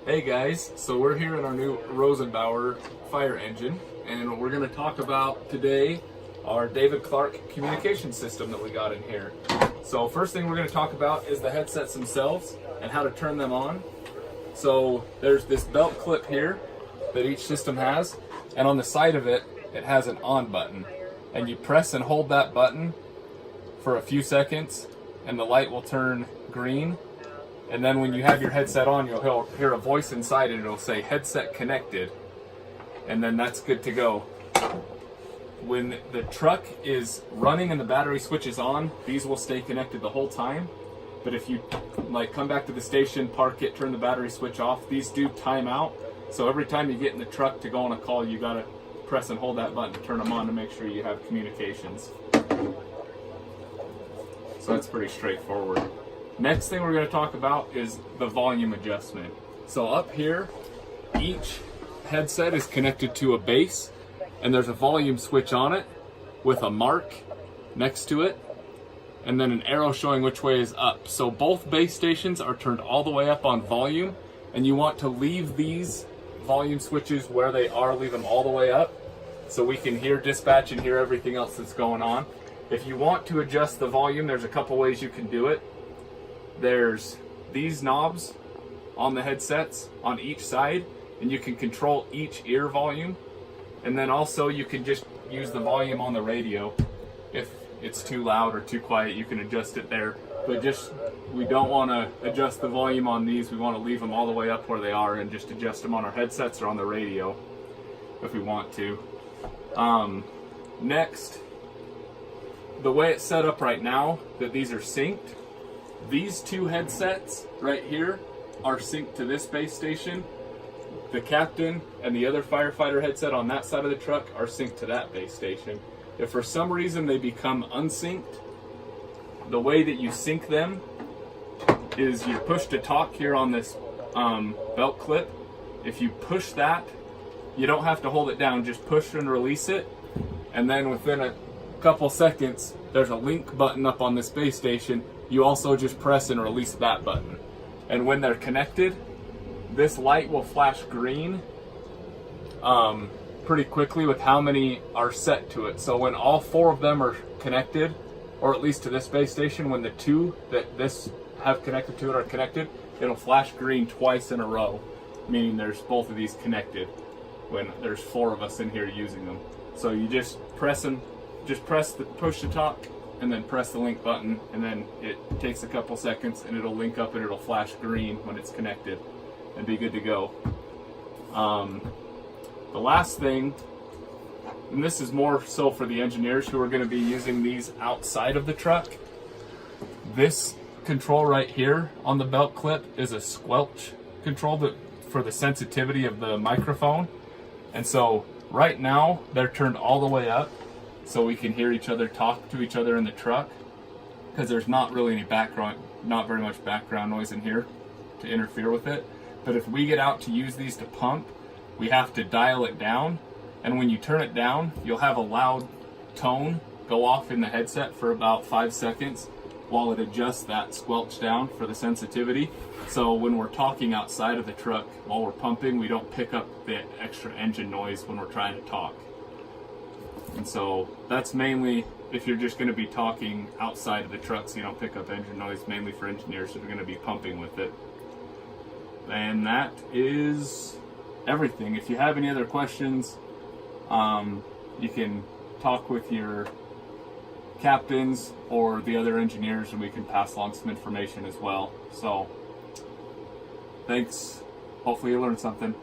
Hey guys, so we're here in our new Rosenbauer fire engine, and we're going to talk about today our David Clark communication system that we got in here. So first thing we're going to talk about is the headsets themselves and how to turn them on. So there's this belt clip here that each system has, and on the side of it, it has an on button. And you press and hold that button for a few seconds, and the light will turn green. And then when you have your headset on, you'll hear a voice inside and it'll say headset connected. And then that's good to go. When the truck is running and the battery switch is on, these will stay connected the whole time. But if you come back to the station, park it, turn the battery switch off, these do time out. So every time you get in the truck to go on a call, you gotta press and hold that button to turn them on to make sure you have communications. So that's pretty straightforward. Next thing we're going to talk about is the volume adjustment. So up here, each headset is connected to a base, and there's a volume switch on it with a mark next to it, and then an arrow showing which way is up. So both base stations are turned all the way up on volume, and you want to leave these volume switches where they are, leave them all the way up, so we can hear dispatch and hear everything else that's going on. If you want to adjust the volume, there's a couple ways you can do it. There's these knobs on the headsets on each side, and you can control each ear volume. And then also you can just use the volume on the radio. If it's too loud or too quiet, you can adjust it there. But we don't want to adjust the volume on these. We want to leave them all the way up where they are and just adjust them on our headsets or on the radio if we want to. Next, the way it's set up right now, that these are synced, these two headsets right here are synced to this base station. The captain and the other firefighter headset on that side of the truck are synced to that base station. If for some reason they become unsynced, the way that you sync them is you push to talk here on this belt clip. If you push that, you don't have to hold it down, just push and release it, and then within a couple seconds there's a link button up on this base station. You also just press and release that button, and when they're connected, this light will flash green pretty quickly with how many are set to it. So when all four of them are connected, or at least to this base station, when the two that this have connected to it are connected, it'll flash green twice in a row, meaning there's both of these connected when there's four of us in here using them. So you just press the push to talk, and then press the link button, and then it takes a couple seconds and it'll link up and it'll flash green when it's connected and be good to go. The last thing, and this is more so for the engineers who are going to be using these outside of the truck, this control right here on the belt clip is a squelch control for the sensitivity of the microphone. And so right now they're turned all the way up so we can hear each other talk to each other in the truck, because there's not really any not very much background noise in here to interfere with it. But if we get out to use these to pump, we have to dial it down, and when you turn it down, you'll have a loud tone go off in the headset for about 5 seconds while it adjusts that squelch down for the sensitivity. So when we're talking outside of the truck while we're pumping, we don't pick up the extra engine noise when we're trying to talk. And so that's mainly if you're just going to be talking outside of the truck, so you don't pick up engine noise, mainly for engineers that are going to be pumping with it. And that is everything. If you have any other questions, you can talk with your captains or the other engineers, and we can pass along some information as well. So thanks. Hopefully you learned something.